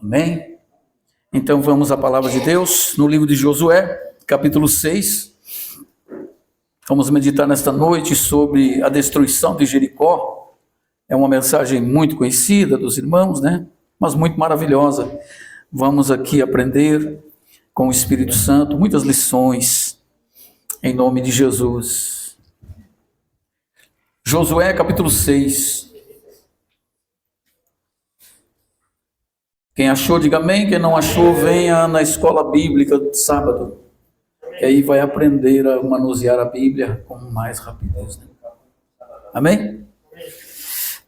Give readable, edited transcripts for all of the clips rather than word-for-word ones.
Amém? Então vamos à palavra de Deus, no livro de Josué, capítulo 6. Vamos meditar nesta noite sobre a destruição de Jericó. É uma mensagem muito conhecida dos irmãos, né? Mas muito maravilhosa. Vamos aqui aprender com o Espírito Santo muitas lições, em nome de Jesus. Josué, capítulo 6. Quem achou, diga amém. Quem não achou, venha na escola bíblica de sábado, que aí vai aprender a manusear a Bíblia com mais rapidez, né? Amém?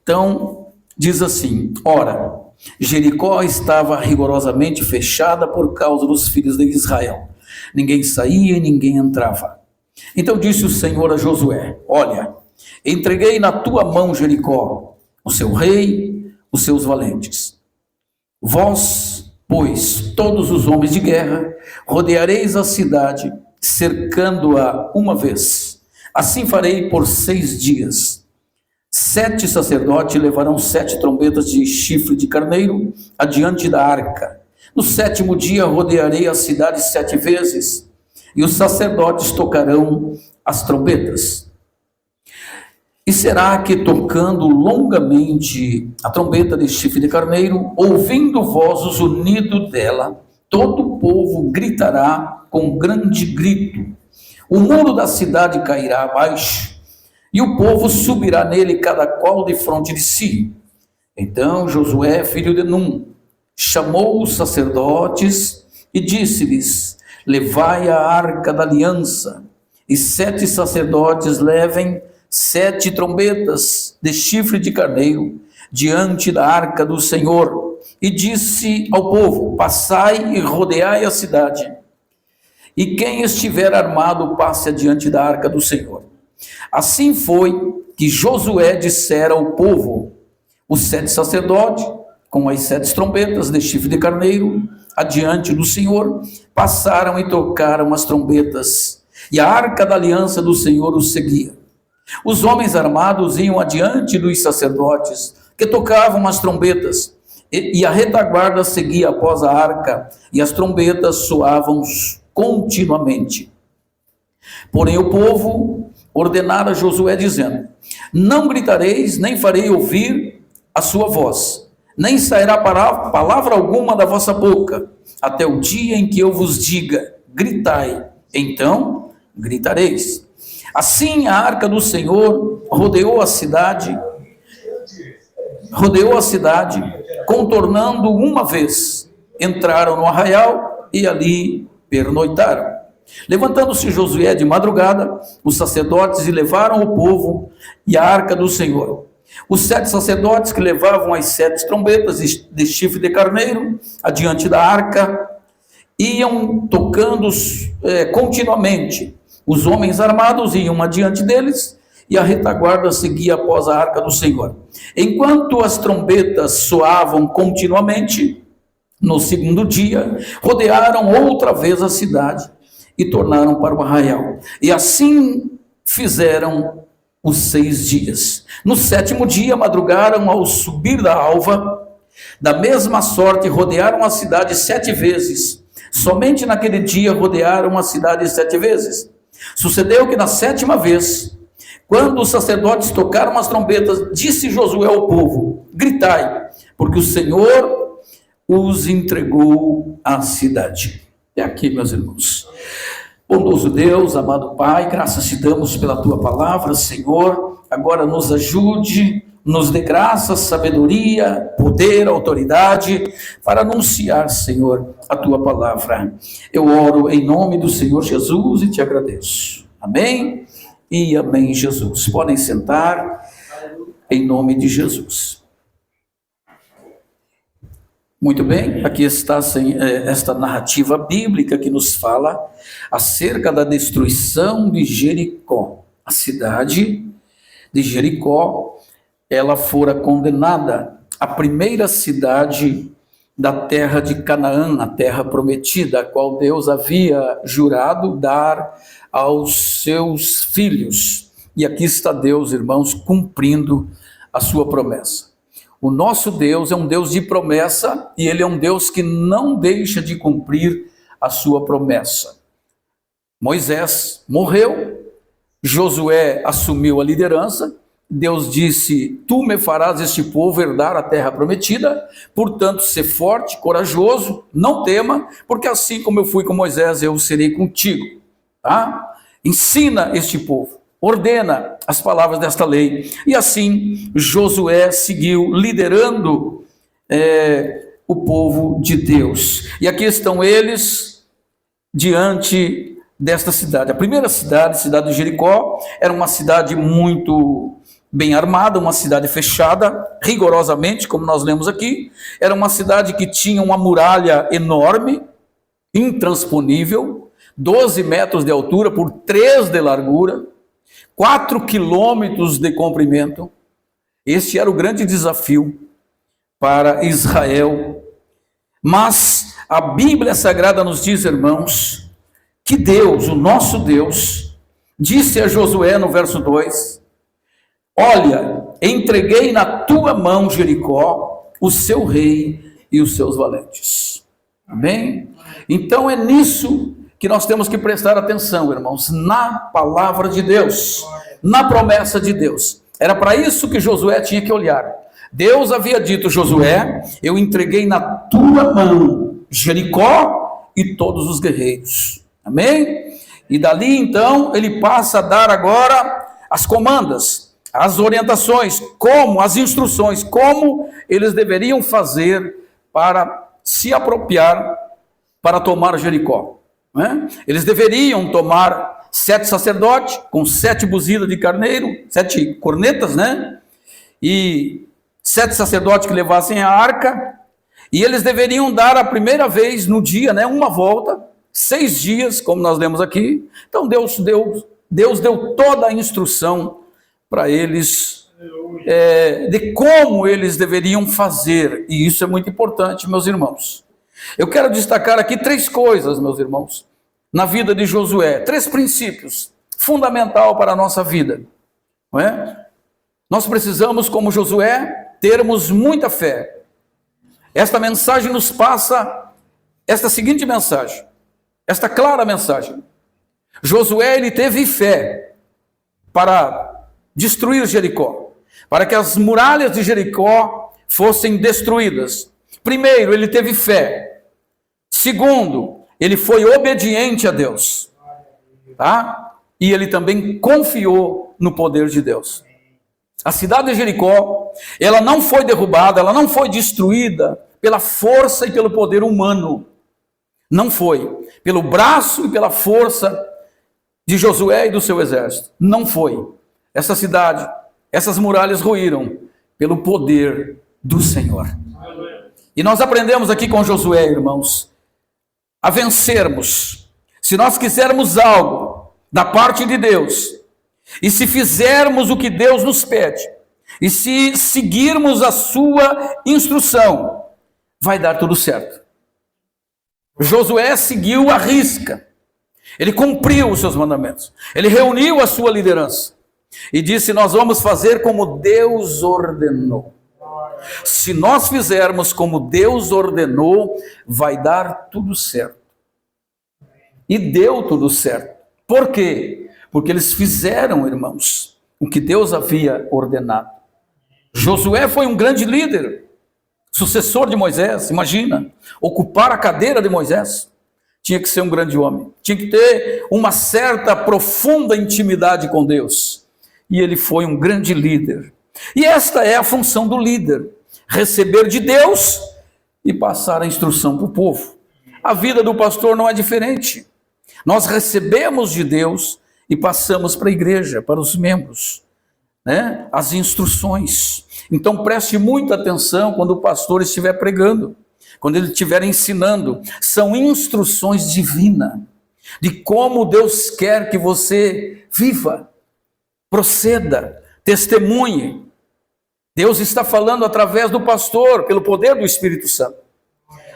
Então, diz assim: ora, Jericó estava rigorosamente fechada por causa dos filhos de Israel. Ninguém saía e ninguém entrava. Então disse o Senhor a Josué: olha, entreguei na tua mão Jericó, o seu rei, os seus valentes. Vós, pois, todos os homens de guerra, rodeareis a cidade, cercando-a uma vez. Assim farei por 6 dias. 7 sacerdotes levarão 7 trombetas de chifre de carneiro adiante da arca. No 7º dia rodearei a cidade 7 vezes, e os sacerdotes tocarão as trombetas. E será que, tocando longamente a trombeta de chifre de carneiro, ouvindo vós o zunido dela, todo o povo gritará com grande grito. O muro da cidade cairá abaixo, e o povo subirá nele, cada qual de fronte de si. Então Josué, filho de Num, chamou os sacerdotes e disse-lhes: levai a arca da aliança, e 7 sacerdotes levem 7 trombetas de chifre de carneiro diante da arca do Senhor. E disse ao povo: passai e rodeai a cidade, e quem estiver armado passe adiante da arca do Senhor. Assim foi que Josué dissera ao povo: os 7 sacerdotes, com as 7 trombetas de chifre de carneiro, adiante do Senhor, passaram e tocaram as trombetas, e a arca da aliança do Senhor os seguia. Os homens armados iam adiante dos sacerdotes, que tocavam as trombetas, e a retaguarda seguia após a arca, e as trombetas soavam continuamente. Porém o povo ordenara a Josué, dizendo: não gritareis, nem farei ouvir a sua voz, nem sairá palavra alguma da vossa boca, até o dia em que eu vos diga: gritai, então gritareis. Assim a arca do Senhor rodeou a cidade, contornando uma vez. Entraram no arraial e ali pernoitaram. Levantando-se Josué de madrugada, os sacerdotes, e levaram o povo e a arca do Senhor. Os 7 sacerdotes que levavam as 7 trombetas de chifre de carneiro adiante da arca iam tocando continuamente. Os homens armados iam adiante deles, e a retaguarda seguia após a arca do Senhor. Enquanto as trombetas soavam continuamente, no 2º dia, rodearam outra vez a cidade e tornaram para o arraial. E assim fizeram os 6 dias. No 7º dia, madrugaram ao subir da alva. Da mesma sorte, rodearam a cidade 7 vezes. Somente naquele dia rodearam a cidade 7 vezes. Sucedeu que na 7ª vez, quando os sacerdotes tocaram as trombetas, disse Josué ao povo: gritai, porque o Senhor os entregou à cidade. É aqui, meus irmãos. Bondoso Deus, amado Pai, graças te damos pela tua palavra, Senhor. Agora nos ajude, nos dê graça, sabedoria, poder, autoridade, para anunciar, Senhor, a tua palavra. Eu oro em nome do Senhor Jesus e te agradeço. Amém e amém, Jesus. Podem sentar, em nome de Jesus. Muito bem, aqui está esta narrativa bíblica que nos fala acerca da destruição de Jericó. A cidade de Jericó, ela fora condenada, a primeira cidade da terra de Canaã, a terra prometida, a qual Deus havia jurado dar aos seus filhos. E aqui está Deus, irmãos, cumprindo a sua promessa. O nosso Deus é um Deus de promessa e Ele é um Deus que não deixa de cumprir a sua promessa. Moisés morreu, Josué assumiu a liderança, Deus disse: tu me farás este povo herdar a terra prometida, portanto, ser forte, corajoso, não tema, porque assim como eu fui com Moisés, eu serei contigo. Tá? Ensina este povo, ordena as palavras desta lei. E assim Josué seguiu liderando o povo de Deus. E aqui estão eles diante desta cidade. A primeira cidade, a cidade de Jericó, era uma cidade muito bem armada, uma cidade fechada, rigorosamente, como nós lemos aqui. Era uma cidade que tinha uma muralha enorme, intransponível, 12 metros de altura por 3 de largura, 4 quilômetros de comprimento. Este era o grande desafio para Israel. Mas a Bíblia Sagrada nos diz, irmãos, que Deus, o nosso Deus, disse a Josué no verso 2, olha, entreguei na tua mão Jericó, o seu rei e os seus valentes. Amém? Então é nisso que nós temos que prestar atenção, irmãos, na palavra de Deus, na promessa de Deus. Era para isso que Josué tinha que olhar. Deus havia dito: Josué, eu entreguei na tua mão Jericó e todos os guerreiros. Amém? E dali então ele passa a dar agora as comandas, as orientações, as instruções, como eles deveriam fazer para se apropriar, para tomar Jericó. Eles deveriam tomar 7 sacerdotes, com 7 buzinas de carneiro, 7 cornetas, e 7 sacerdotes que levassem a arca, e eles deveriam dar a primeira vez no dia, uma volta, 6 dias, como nós lemos aqui. Então Deus deu toda a instrução para eles, de como eles deveriam fazer, e isso é muito importante, meus irmãos. Eu quero destacar aqui 3 coisas, meus irmãos, na vida de Josué, 3 princípios fundamentais para a nossa vida, não é? Nós precisamos, como Josué, termos muita fé. Esta mensagem nos passa esta seguinte mensagem, esta clara mensagem. Josué, ele teve fé para destruir Jericó, para que as muralhas de Jericó fossem destruídas. Primeiro, ele teve fé. Segundo, ele foi obediente a Deus, tá? E ele também confiou no poder de Deus. A cidade de Jericó, ela não foi derrubada, ela não foi destruída pela força e pelo poder humano. Não foi. Pelo braço e pela força de Josué e do seu exército. Não foi. Essa cidade, essas muralhas ruíram pelo poder do Senhor. E nós aprendemos aqui com Josué, irmãos, a vencermos. Se nós quisermos algo da parte de Deus, e se fizermos o que Deus nos pede, e se seguirmos a sua instrução, vai dar tudo certo. Josué seguiu à risca, ele cumpriu os seus mandamentos, ele reuniu a sua liderança, e disse: nós vamos fazer como Deus ordenou. Se nós fizermos como Deus ordenou, vai dar tudo certo. E deu tudo certo. Por quê? Porque eles fizeram, irmãos, o que Deus havia ordenado. Josué foi um grande líder, sucessor de Moisés. Imagina, ocupar a cadeira de Moisés. Tinha que ser um grande homem, tinha que ter uma certa profunda intimidade com Deus. E ele foi um grande líder. E esta é a função do líder: receber de Deus e passar a instrução para o povo. A vida do pastor não é diferente. Nós recebemos de Deus e passamos para a igreja, para os membros, as instruções. Então preste muita atenção quando o pastor estiver pregando, quando ele estiver ensinando. São instruções divinas de como Deus quer que você viva, proceda, testemunhe. Deus está falando através do pastor, pelo poder do Espírito Santo.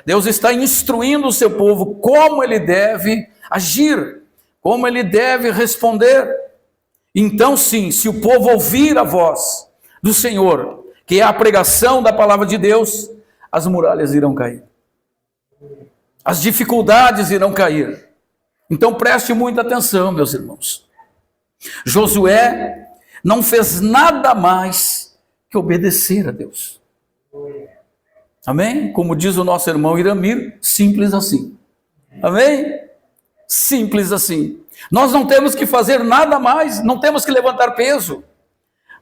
Deus está instruindo o seu povo como ele deve agir, como ele deve responder. Então sim, se o povo ouvir a voz do Senhor, que é a pregação da palavra de Deus, as muralhas irão cair. As dificuldades irão cair. Então preste muita atenção, meus irmãos. Josué não fez nada mais que obedecer a Deus. Amém? Como diz o nosso irmão Iramir, simples assim. Amém? Simples assim. Nós não temos que fazer nada mais, não temos que levantar peso.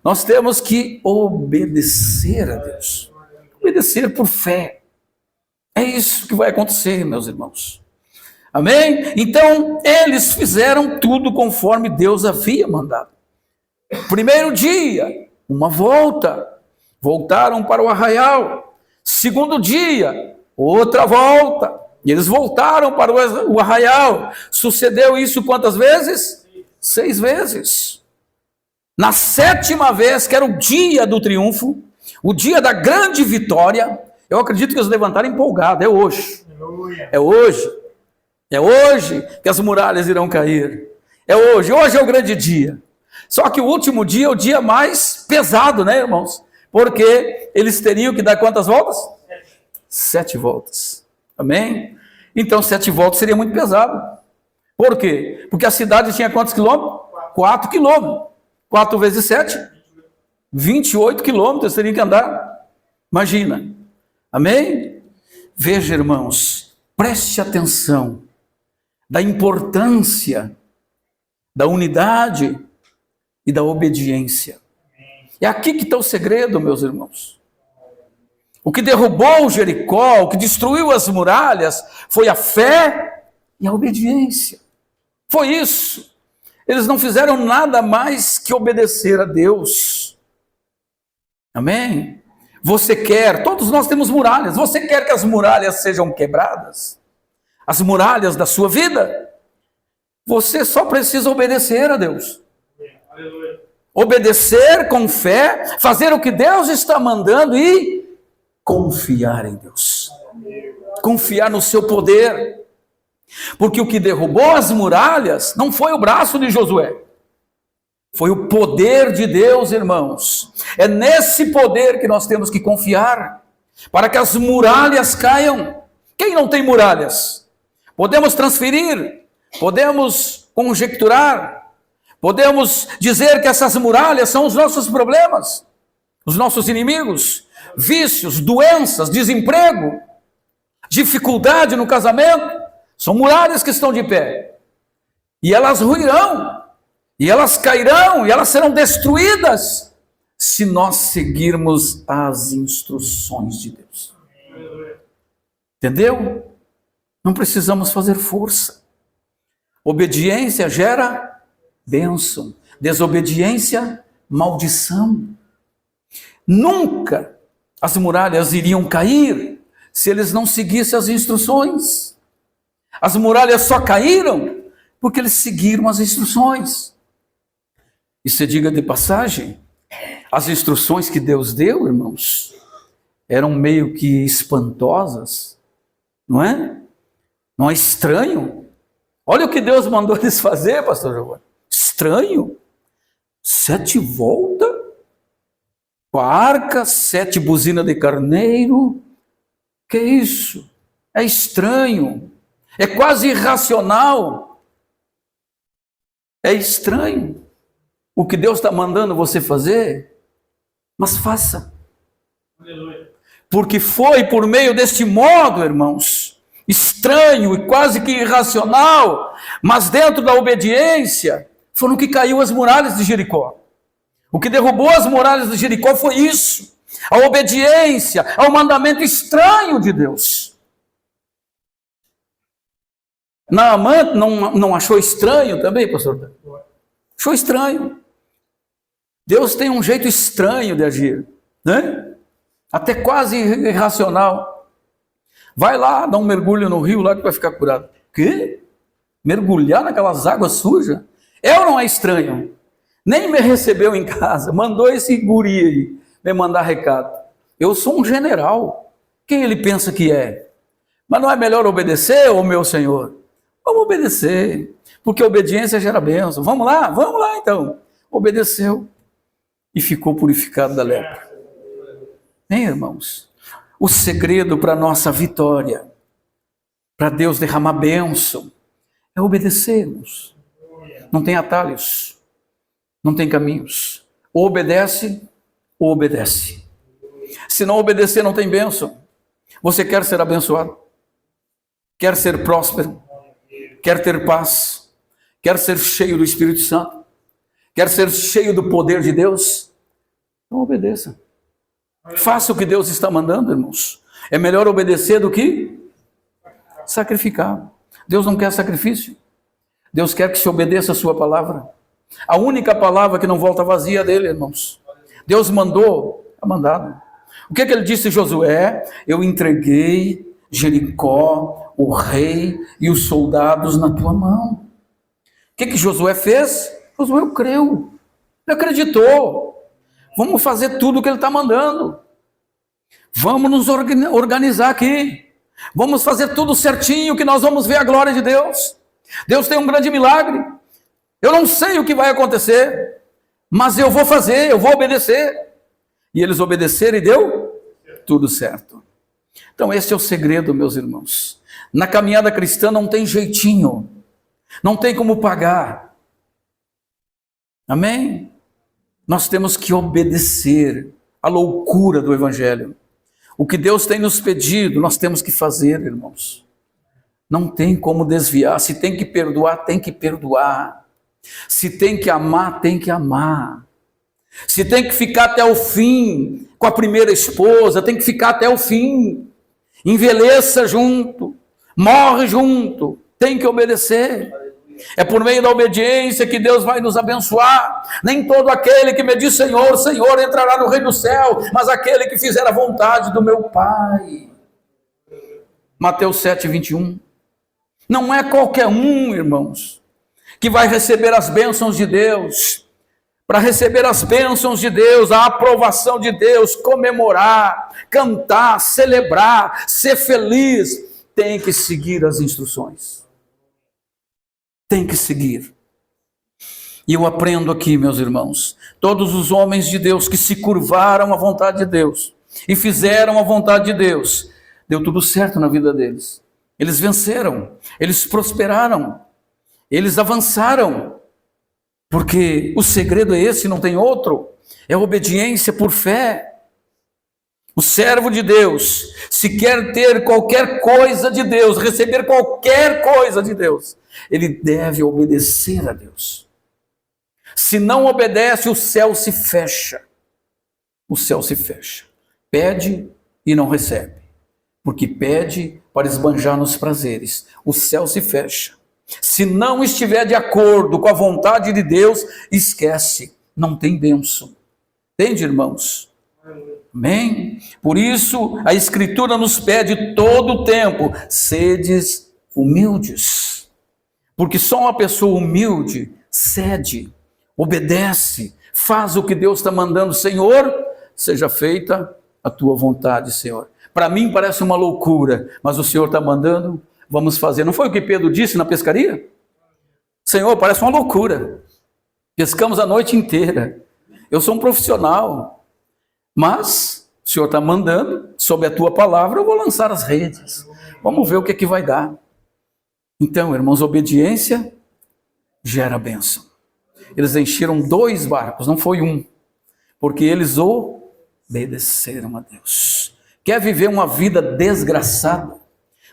Nós temos que obedecer a Deus. Obedecer por fé. É isso que vai acontecer, meus irmãos. Amém? Então, eles fizeram tudo conforme Deus havia mandado. Primeiro dia, uma volta. Voltaram para o arraial. Segundo dia, outra volta. E eles voltaram para o arraial. Sucedeu isso quantas vezes? 6 vezes. Na 7ª vez, que era o dia do triunfo, o dia da grande vitória, eu acredito que eles levantaram empolgados. É hoje. É hoje. É hoje que as muralhas irão cair. É hoje. Hoje é o grande dia. Só que o último dia é o dia mais pesado, né, irmãos? Porque eles teriam que dar quantas voltas? 7 voltas. Amém? Então 7 voltas seria muito pesado. Por quê? Porque a cidade tinha quantos quilômetros? 4 quilômetros. 4 vezes 7? 28 quilômetros teriam que andar. Imagina. Amém? Veja, irmãos, preste atenção da importância da unidade e da obediência. É aqui que está o segredo, meus irmãos. O que derrubou Jericó, o que destruiu as muralhas, foi a fé e a obediência. Foi isso. Eles não fizeram nada mais que obedecer a Deus. Amém? Você quer, todos nós temos muralhas, você quer que as muralhas sejam quebradas? As muralhas da sua vida? Você só precisa obedecer a Deus. Obedecer com fé, fazer o que Deus está mandando e confiar em Deus. Confiar no seu poder. Porque o que derrubou as muralhas não foi o braço de Josué. Foi o poder de Deus, irmãos. É nesse poder que nós temos que confiar, para que as muralhas caiam. Quem não tem muralhas? Podemos transferir, podemos conjecturar, podemos dizer que essas muralhas são os nossos problemas, os nossos inimigos, vícios, doenças, desemprego, dificuldade no casamento. São muralhas que estão de pé. E elas ruirão, e elas cairão, e elas serão destruídas, se nós seguirmos as instruções de Deus. Entendeu? Não precisamos fazer força. Obediência gera bênção. Desobediência, maldição. Nunca as muralhas iriam cair se eles não seguissem as instruções. As muralhas só caíram porque eles seguiram as instruções. E se diga de passagem, as instruções que Deus deu, irmãos, eram meio que espantosas, não é? Não é estranho? Olha o que Deus mandou eles fazer, pastor Giovanni. Estranho. 7 voltas, com a arca, 7 buzinas de carneiro. Que isso? É estranho. É quase irracional. É estranho o que Deus está mandando você fazer, mas faça. Porque foi por meio deste modo, irmãos, estranho e quase que irracional, mas dentro da obediência, foram que caiu as muralhas de Jericó. O que derrubou as muralhas de Jericó foi isso, a obediência ao mandamento estranho de Deus. Naamã não achou estranho também, pastor? Achou estranho. Deus tem um jeito estranho de agir, né? Até quase irracional. Vai lá, dá um mergulho no rio lá que vai ficar curado. Quê? Mergulhar naquelas águas sujas? É ou não é estranho? Nem me recebeu em casa, mandou esse guri aí me mandar recado. Eu sou um general. Quem ele pensa que é? Mas não é melhor obedecer, ô meu Senhor? Vamos obedecer, porque a obediência gera bênção. Vamos lá então. Obedeceu e ficou purificado da lepra. Bem, irmãos, o segredo para a nossa vitória, para Deus derramar bênção, é obedecermos. Não tem atalhos, não tem caminhos. Ou obedece, ou obedece. Se não obedecer, não tem bênção. Você quer ser abençoado? Quer ser próspero? Quer ter paz? Quer ser cheio do Espírito Santo? Quer ser cheio do poder de Deus? Então obedeça. Faça o que Deus está mandando, irmãos. É melhor obedecer do que sacrificar. Deus não quer sacrifício. Deus quer que se obedeça a sua palavra. A única palavra que não volta vazia dele, irmãos. Deus mandou, está mandado. O que ele disse a Josué? Eu entreguei Jericó, o rei e os soldados na tua mão. O que Josué fez? Josué creu, ele acreditou. Vamos fazer tudo o que ele está mandando. Vamos nos organizar aqui. Vamos fazer tudo certinho que nós vamos ver a glória de Deus. Deus tem um grande milagre. Eu não sei o que vai acontecer, mas eu vou fazer, eu vou obedecer. E eles obedeceram e deu tudo certo. Então esse é o segredo, meus irmãos. Na caminhada cristã não tem jeitinho, não tem como pagar. Amém? Nós temos que obedecer à loucura do Evangelho. O que Deus tem nos pedido, nós temos que fazer, irmãos. Não tem como desviar. Se tem que perdoar, tem que perdoar. Se tem que amar, tem que amar. Se tem que ficar até o fim com a primeira esposa, tem que ficar até o fim. Envelheça junto, morre junto, tem que obedecer. É por meio da obediência que Deus vai nos abençoar. Nem todo aquele que me diz Senhor, Senhor entrará no reino do céu, mas aquele que fizer a vontade do meu Pai. Mateus 7:21. Não é qualquer um, irmãos, que vai receber as bênçãos de Deus. Para receber as bênçãos de Deus, a aprovação de Deus, comemorar, cantar, celebrar, ser feliz, tem que seguir as instruções. Tem que seguir. E eu aprendo aqui, meus irmãos, todos os homens de Deus que se curvaram à vontade de Deus e fizeram a vontade de Deus, deu tudo certo na vida deles. Eles venceram, eles prosperaram, eles avançaram. Porque o segredo é esse, não tem outro. É obediência por fé. O servo de Deus, se quer ter qualquer coisa de Deus, receber qualquer coisa de Deus, ele deve obedecer a Deus. Se não obedece, o céu se fecha. O céu se fecha. Pede e não recebe. Porque pede para esbanjar nos prazeres. O céu se fecha. Se não estiver de acordo com a vontade de Deus, esquece, não tem bênção. Entende, irmãos? Amém? Por isso, a Escritura nos pede todo o tempo, sedes humildes. Porque só uma pessoa humilde cede, obedece, faz o que Deus está mandando. Senhor, seja feita a tua vontade, Senhor. Para mim parece uma loucura, mas o Senhor está mandando. Vamos fazer. Não foi o que Pedro disse na pescaria? Senhor, parece uma loucura. Pescamos a noite inteira. Eu sou um profissional. Mas o Senhor está mandando, sob a tua palavra, eu vou lançar as redes. Vamos ver o que vai dar. Então, irmãos, obediência gera bênção. Eles encheram 2 barcos, não foi um. Porque eles obedeceram a Deus. Quer viver uma vida desgraçada?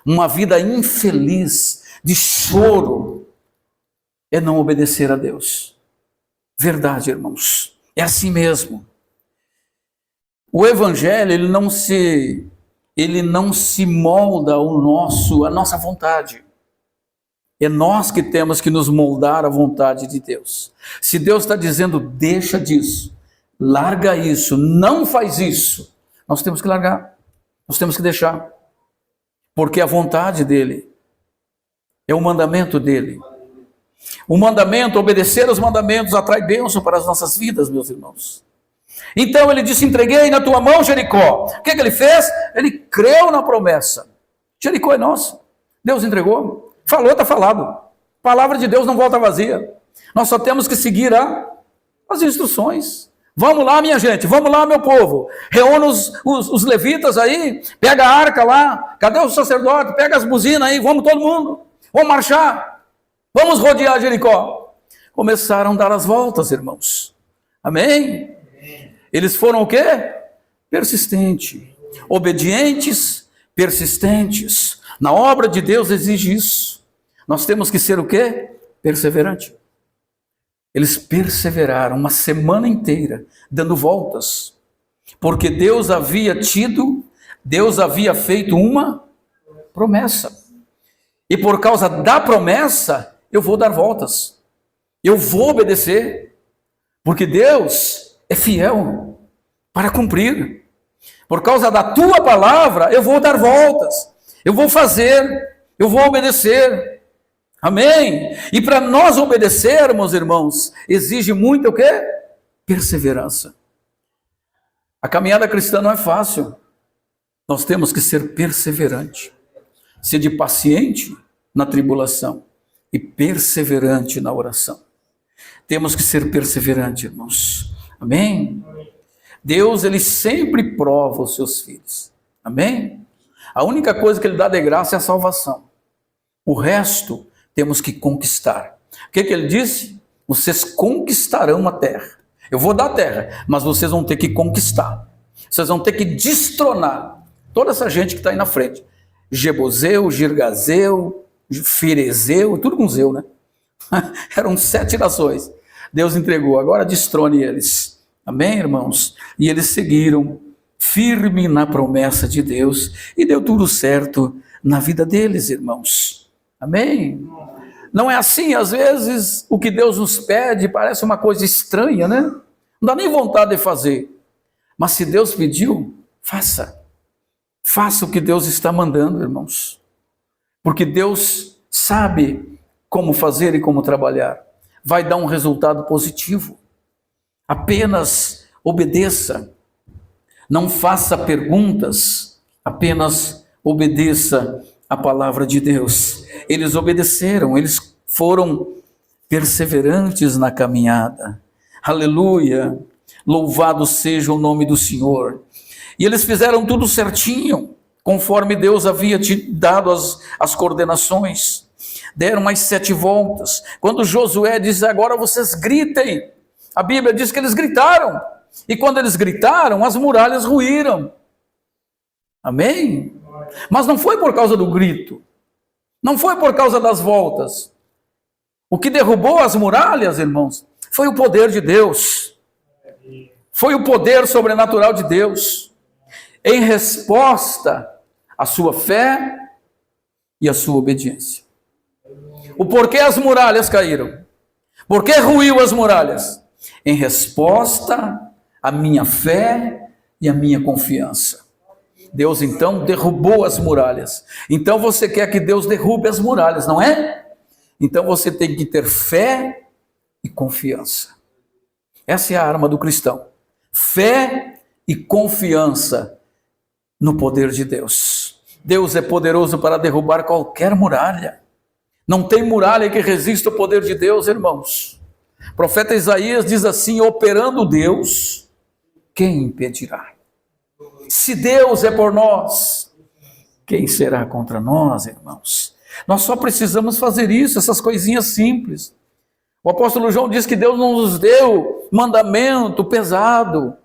Uma vida infeliz, de choro, é não obedecer a Deus. Verdade, irmãos. É assim mesmo. O Evangelho, ele não se molda a nossa vontade. É nós que temos que nos moldar à vontade de Deus. Se Deus está dizendo, deixa disso, larga isso, não faz isso, nós temos que largar, nós temos que deixar. Porque a vontade dele é o mandamento dele. O mandamento, obedecer aos mandamentos, atrai bênção para as nossas vidas, meus irmãos. Então ele disse, entreguei na tua mão Jericó. O que ele fez? Ele creu na promessa. Jericó é nosso. Deus entregou. Falou, está falado. A palavra de Deus não volta vazia. Nós só temos que seguir as instruções. Vamos lá, minha gente, vamos lá, meu povo. Reúne os levitas aí, pega a arca lá. Cadê o sacerdote? Pega as buzinas aí, vamos todo mundo. Vamos marchar. Vamos rodear Jericó. Começaram a dar as voltas, irmãos. Amém? Eles foram o quê? Persistentes. Obedientes, persistentes. Na obra de Deus exige isso. Nós temos que ser o quê? Perseverante. Eles perseveraram uma semana inteira, dando voltas, porque Deus havia feito uma promessa. E por causa da promessa, eu vou dar voltas. Eu vou obedecer, porque Deus é fiel para cumprir. Por causa da tua palavra, eu vou dar voltas. Eu vou fazer, eu vou obedecer. Amém? E para nós obedecermos, irmãos, exige muito o quê? Perseverança. A caminhada cristã não é fácil. Nós temos que ser perseverante. Ser de paciente na tribulação e perseverante na oração. Temos que ser perseverante, irmãos. Amém? Deus, ele sempre prova os seus filhos. Amém? A única coisa que ele dá de graça é a salvação. O resto temos que conquistar. O que ele disse? Vocês conquistarão a terra. Eu vou dar a terra, mas vocês vão ter que conquistar. Vocês vão ter que destronar toda essa gente que está aí na frente. Jebuseu, Girgazeu, Firezeu, tudo com Zeu, né? Eram 7 nações. Deus entregou, agora destrone eles. Amém, irmãos? E eles seguiram firme na promessa de Deus e deu tudo certo na vida deles, irmãos. Amém? Não é assim, às vezes o que Deus nos pede parece uma coisa estranha, né? Não dá nem vontade de fazer. Mas se Deus pediu, faça. Faça o que Deus está mandando, irmãos. Porque Deus sabe como fazer e como trabalhar. Vai dar um resultado positivo. Apenas obedeça. Não faça perguntas, apenas obedeça a palavra de Deus. Eles obedeceram, eles foram perseverantes na caminhada. Aleluia! Louvado seja o nome do Senhor. E eles fizeram tudo certinho, conforme Deus havia te dado as coordenações. Deram mais 7 voltas. Quando Josué diz, agora vocês gritem, a Bíblia diz que eles gritaram. E quando eles gritaram, as muralhas ruíram. Amém? Mas não foi por causa do grito. Não foi por causa das voltas. O que derrubou as muralhas, irmãos, foi o poder de Deus. Foi o poder sobrenatural de Deus. Em resposta à sua fé e à sua obediência. O porquê as muralhas caíram? Por que ruiu as muralhas? Em resposta à minha fé e à minha confiança. Deus então derrubou as muralhas. Então você quer que Deus derrube as muralhas, não é? Então você tem que ter fé e confiança. Essa é a arma do cristão. Fé e confiança no poder de Deus. Deus é poderoso para derrubar qualquer muralha. Não tem muralha que resista ao poder de Deus, irmãos. O profeta Isaías diz assim, operando Deus, quem impedirá? Se Deus é por nós, quem será contra nós, irmãos? Nós só precisamos fazer isso, essas coisinhas simples. O apóstolo João diz que Deus não nos deu mandamento pesado,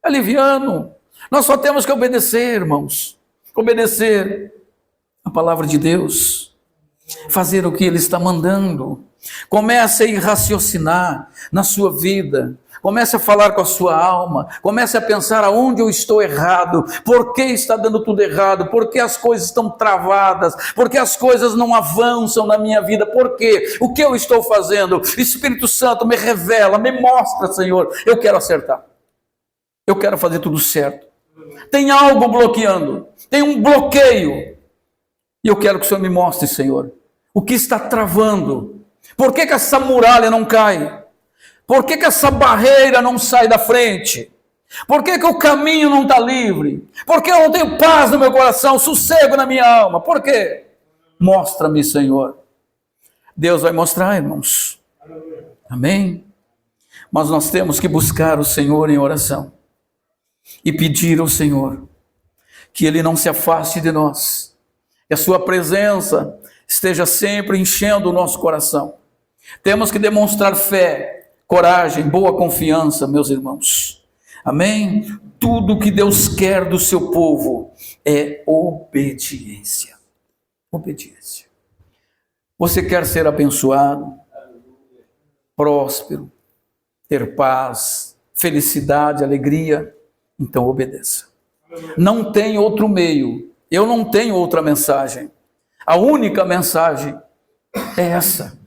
aliviano. Nós só temos que obedecer, irmãos. Obedecer a palavra de Deus. Fazer o que Ele está mandando. Comece a raciocinar na sua vida. Comece a falar com a sua alma. Comece a pensar aonde eu estou errado. Por que está dando tudo errado? Por que as coisas estão travadas? Por que as coisas não avançam na minha vida? Por quê? O que eu estou fazendo? Espírito Santo, me revela, me mostra, Senhor. Eu quero acertar. Eu quero fazer tudo certo. Tem algo bloqueando. Tem um bloqueio. E eu quero que o Senhor me mostre, Senhor. O que está travando? Por que essa muralha não cai? Por que essa barreira não sai da frente? Por que o caminho não está livre? Por que eu não tenho paz no meu coração, sossego na minha alma? Por quê? Mostra-me, Senhor. Deus vai mostrar, irmãos. Amém? Mas nós temos que buscar o Senhor em oração e pedir ao Senhor que Ele não se afaste de nós, que a sua presença esteja sempre enchendo o nosso coração. Temos que demonstrar fé, coragem, boa confiança, meus irmãos. Amém? Tudo que Deus quer do seu povo é obediência. Obediência. Você quer ser abençoado, próspero, ter paz, felicidade, alegria? Então obedeça. Não tem outro meio. Eu não tenho outra mensagem. A única mensagem é essa.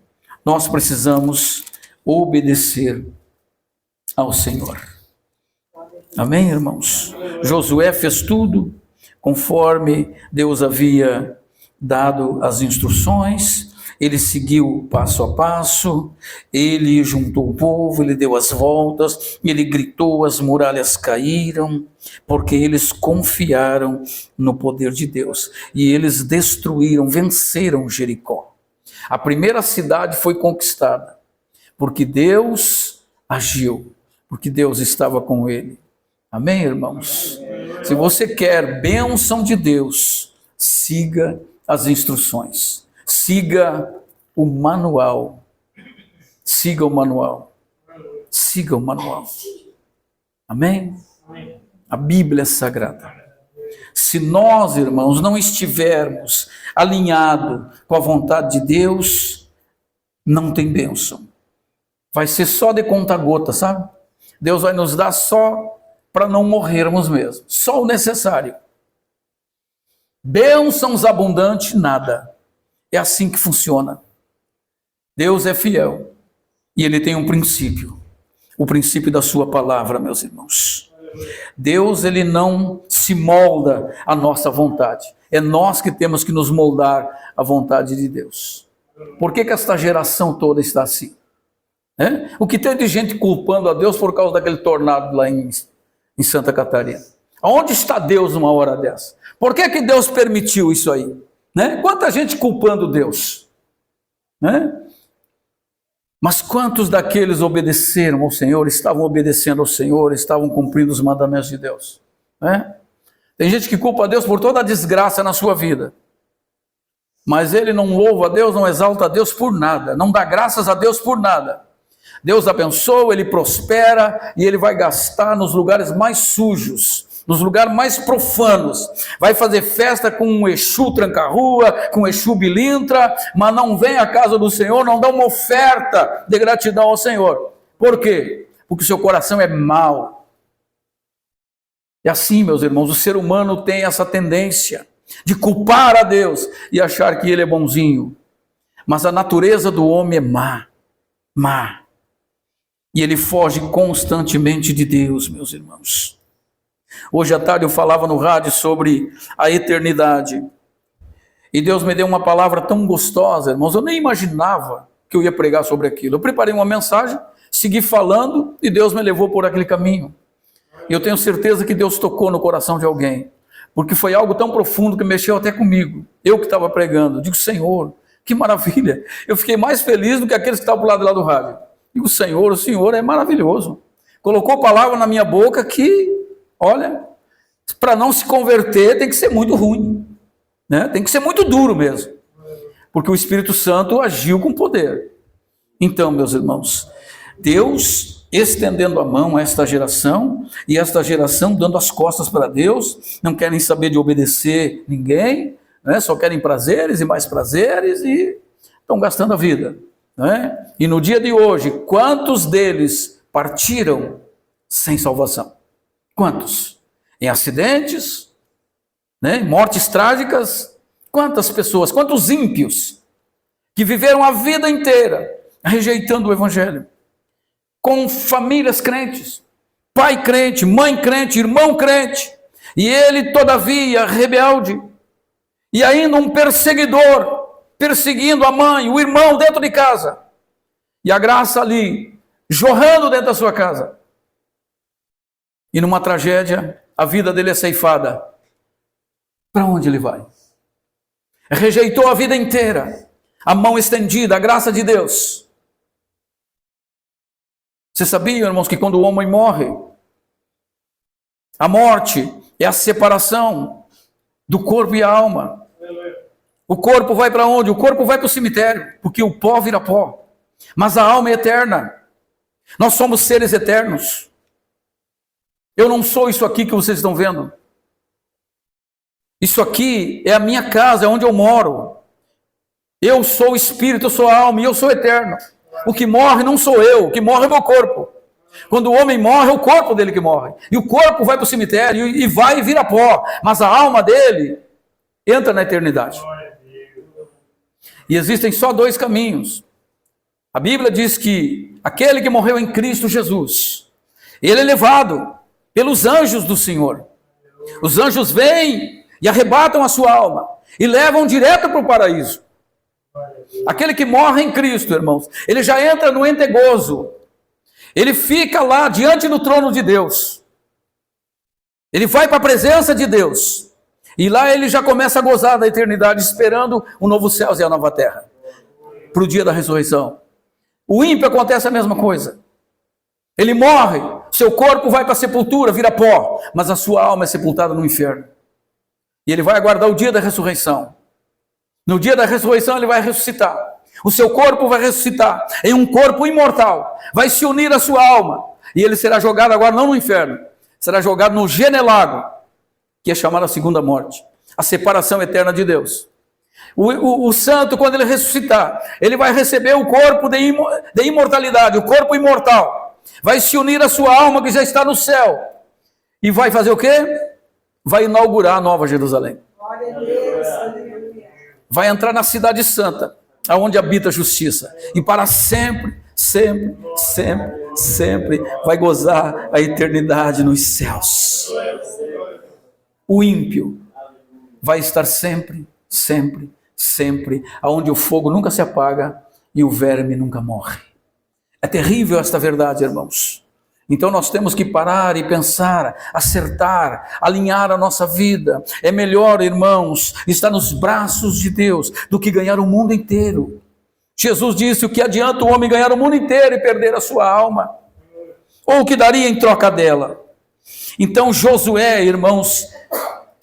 Nós precisamos obedecer ao Senhor. Amém, irmãos? Josué fez tudo conforme Deus havia dado as instruções. Ele seguiu passo a passo, ele juntou o povo, ele deu as voltas, ele gritou, as muralhas caíram, porque eles confiaram no poder de Deus. E eles destruíram, venceram Jericó. A primeira cidade foi conquistada, porque Deus agiu, porque Deus estava com ele. Amém, irmãos? Se você quer bênção de Deus, siga as instruções. Siga o manual. Siga o manual. Siga o manual. Amém? A Bíblia é sagrada. Se nós, irmãos, não estivermos alinhados com a vontade de Deus, não tem bênção. Vai ser só de conta-gota, sabe? Deus vai nos dar só para não morrermos mesmo. Só o necessário. Bênçãos abundantes, nada. É assim que funciona. Deus é fiel e Ele tem um princípio, o princípio da sua palavra, meus irmãos. Deus, Ele não se molda à nossa vontade. É nós que temos que nos moldar à vontade de Deus. Por que esta geração toda está assim? O que tem de gente culpando a Deus por causa daquele tornado lá em Santa Catarina? Aonde está Deus numa hora dessa? Por que Deus permitiu isso aí? Quanta gente culpando Deus, Mas quantos daqueles obedeceram ao Senhor, estavam obedecendo ao Senhor, estavam cumprindo os mandamentos de Deus? Tem gente que culpa a Deus por toda a desgraça na sua vida, mas ele não louva a Deus, não exalta a Deus por nada, não dá graças a Deus por nada. Deus abençoa, Ele prospera e Ele vai gastar nos lugares mais sujos, nos lugares mais profanos. Vai fazer festa com um Exu tranca-rua, com um Exu bilintra, mas não vem à casa do Senhor, não dá uma oferta de gratidão ao Senhor. Por quê? Porque o seu coração é mau. É assim, meus irmãos, o ser humano tem essa tendência de culpar a Deus e achar que Ele é bonzinho. Mas a natureza do homem é má. E ele foge constantemente de Deus, meus irmãos. Hoje à tarde eu falava no rádio sobre a eternidade. E Deus me deu uma palavra tão gostosa, irmãos. Eu nem imaginava que eu ia pregar sobre aquilo. Eu preparei uma mensagem, segui falando e Deus me levou por aquele caminho. E eu tenho certeza que Deus tocou no coração de alguém. Porque foi algo tão profundo que mexeu até comigo. Eu que estava pregando. Eu digo, Senhor, que maravilha. Eu fiquei mais feliz do que aqueles que estavam pro lado lá do rádio. Digo, o Senhor é maravilhoso. Colocou palavra na minha boca que, olha, para não se converter tem que ser muito ruim, Tem que ser muito duro mesmo, porque o Espírito Santo agiu com poder. Então, meus irmãos, Deus estendendo a mão a esta geração, e esta geração dando as costas para Deus, não querem saber de obedecer ninguém, só querem prazeres e mais prazeres e estão gastando a vida. E no dia de hoje, quantos deles partiram sem salvação? Quantos? Em acidentes, mortes trágicas. Quantas pessoas, quantos ímpios que viveram a vida inteira rejeitando o Evangelho, com famílias crentes, pai crente, mãe crente, irmão crente, e ele todavia rebelde, e ainda um perseguidor, perseguindo a mãe, o irmão dentro de casa, e a graça ali, jorrando dentro da sua casa, e numa tragédia, a vida dele é ceifada. Para onde ele vai? Rejeitou a vida inteira, a mão estendida, a graça de Deus, Você sabia, irmãos, que quando o homem morre, a morte é a separação do corpo e a alma. O corpo vai para onde? O corpo vai para o cemitério, porque o pó vira pó. Mas a alma é eterna. Nós somos seres eternos. Eu não sou isso aqui que vocês estão vendo. Isso aqui é a minha casa, é onde eu moro. Eu sou o espírito, eu sou a alma e eu sou eterno. O que morre não sou eu, o que morre é o meu corpo. Quando o homem morre, é o corpo dele que morre. E o corpo vai para o cemitério e vai e vira pó. Mas a alma dele entra na eternidade. E existem só dois caminhos. A Bíblia diz que aquele que morreu em Cristo Jesus, ele é levado pelos anjos do Senhor. Os anjos vêm e arrebatam a sua alma e levam direto para o paraíso. Aquele que morre em Cristo, irmãos, ele já entra no entegozo. Ele fica lá diante do trono de Deus. Ele vai para a presença de Deus. E lá ele já começa a gozar da eternidade, esperando o novo céu e a nova terra, para o dia da ressurreição. O ímpio acontece a mesma coisa. Ele morre, seu corpo vai para a sepultura, vira pó, mas a sua alma é sepultada no inferno. E ele vai aguardar o dia da ressurreição. No dia da ressurreição ele vai ressuscitar. O seu corpo vai ressuscitar em um corpo imortal. Vai se unir à sua alma. E ele será jogado agora não no inferno, será jogado no genelago, que é chamada a segunda morte, a separação eterna de Deus. O santo, quando ele ressuscitar, ele vai receber o corpo de imortalidade, o corpo imortal. Vai se unir à sua alma que já está no céu. E vai fazer o quê? Vai inaugurar a Nova Jerusalém. Glória a Deus. Vai entrar na cidade santa, aonde habita a justiça. E para sempre, sempre, sempre, sempre vai gozar a eternidade nos céus. O ímpio vai estar sempre, sempre, sempre, aonde o fogo nunca se apaga e o verme nunca morre. É terrível esta verdade, irmãos. Então nós temos que parar e pensar, acertar, alinhar a nossa vida. É melhor, irmãos, estar nos braços de Deus do que ganhar o mundo inteiro. Jesus disse: o que adianta o homem ganhar o mundo inteiro e perder a sua alma? Ou o que daria em troca dela? Então Josué, irmãos,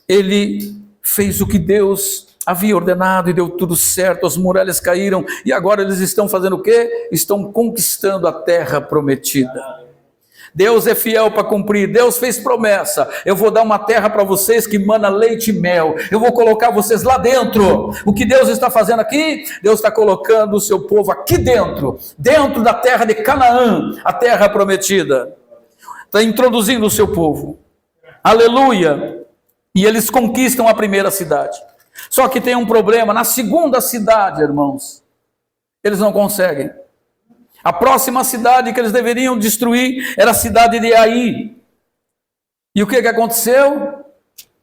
ele fez o que Deus havia ordenado e deu tudo certo, as muralhas caíram e agora eles estão fazendo o quê? Estão conquistando a terra prometida. Deus é fiel para cumprir. Deus fez promessa: eu vou dar uma terra para vocês que mana leite e mel, eu vou colocar vocês lá dentro. O que Deus está fazendo aqui? Deus está colocando o seu povo aqui dentro, dentro da terra de Canaã, a terra prometida. Está introduzindo o seu povo, aleluia. E eles conquistam a primeira cidade. Só que tem um problema: na segunda cidade, irmãos, eles não conseguem. A próxima cidade que eles deveriam destruir era a cidade de Ai. E o que aconteceu?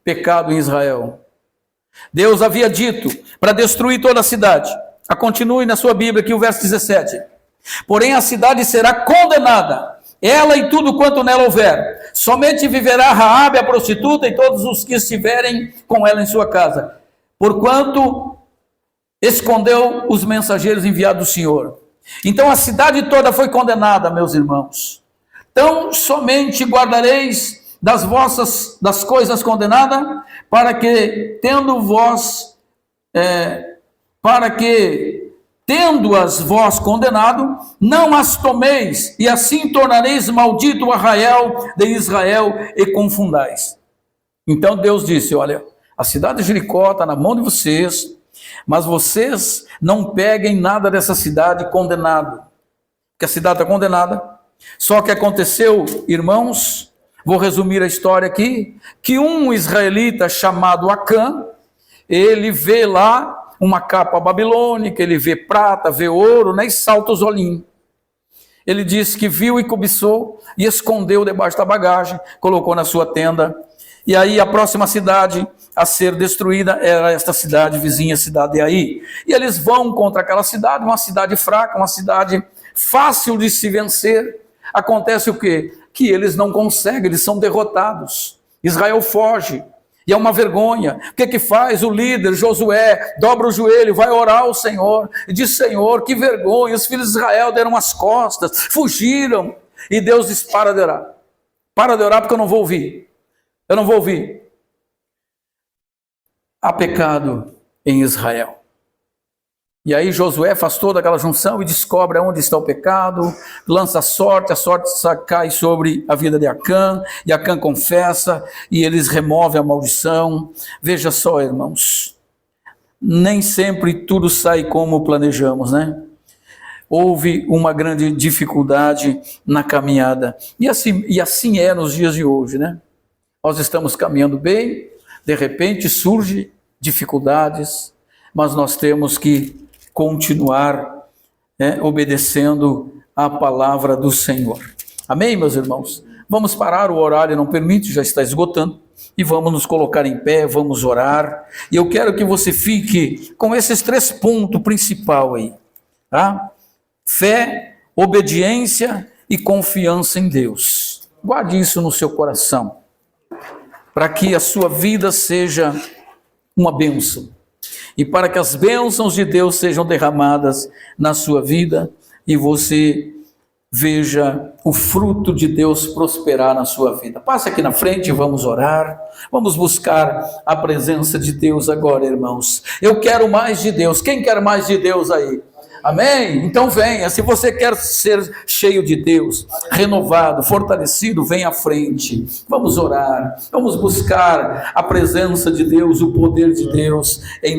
Pecado em Israel. Deus havia dito para destruir toda a cidade. Continue na sua Bíblia aqui o verso 17. Porém a cidade será condenada, ela e tudo quanto nela houver. Somente viverá Raabe a prostituta e todos os que estiverem com ela em sua casa, porquanto escondeu os mensageiros enviados do Senhor. Então a cidade toda foi condenada, meus irmãos. Então somente guardareis das coisas condenadas, para que tendo-as vós condenado, não as tomeis, e assim tornareis maldito o arraial de Israel e confundais. Então Deus disse: olha, a cidade de Jericó está na mão de vocês, mas vocês não peguem nada dessa cidade condenado, porque a cidade está condenada. Só que aconteceu, irmãos, vou resumir a história aqui, que um israelita chamado Acã, ele vê lá uma capa babilônica, ele vê prata, vê ouro, né, e salta os olhinhos. Ele disse que viu e cobiçou e escondeu debaixo da bagagem, colocou na sua tenda. E aí a próxima cidade a ser destruída era esta cidade vizinha, a cidade de Ai. E eles vão contra aquela cidade, uma cidade fraca, uma cidade fácil de se vencer. Acontece o quê? Que eles não conseguem, eles são derrotados. Israel foge, e é uma vergonha. O que faz o líder Josué? Dobra o joelho, vai orar ao Senhor, e diz: Senhor, que vergonha, os filhos de Israel deram as costas, fugiram. E Deus diz, para de orar. Para de orar porque eu não vou ouvir. Eu não vou ouvir. Há pecado em Israel. E aí Josué faz toda aquela junção e descobre onde está o pecado, lança a sorte cai sobre a vida de Acã, e Acã confessa, e eles removem a maldição. Veja só, irmãos, nem sempre tudo sai como planejamos, né? Houve uma grande dificuldade na caminhada, e assim é nos dias de hoje, né? Nós estamos caminhando bem, de repente surgem dificuldades, mas nós temos que continuar obedecendo a palavra do Senhor. Amém, meus irmãos? Vamos parar, o horário não permite, já está esgotando, e vamos nos colocar em pé, vamos orar, e eu quero que você fique com esses 3 pontos principais aí, tá? Fé, obediência e confiança em Deus. Guarde isso no seu coração, para que a sua vida seja uma bênção, e para que as bênçãos de Deus sejam derramadas na sua vida, e você veja o fruto de Deus prosperar na sua vida. Passa aqui na frente, vamos orar, vamos buscar a presença de Deus agora, irmãos. Eu quero mais de Deus. Quem quer mais de Deus aí? Amém? Então venha, se você quer ser cheio de Deus, renovado, fortalecido, venha à frente, vamos orar, vamos buscar a presença de Deus, o poder de Deus em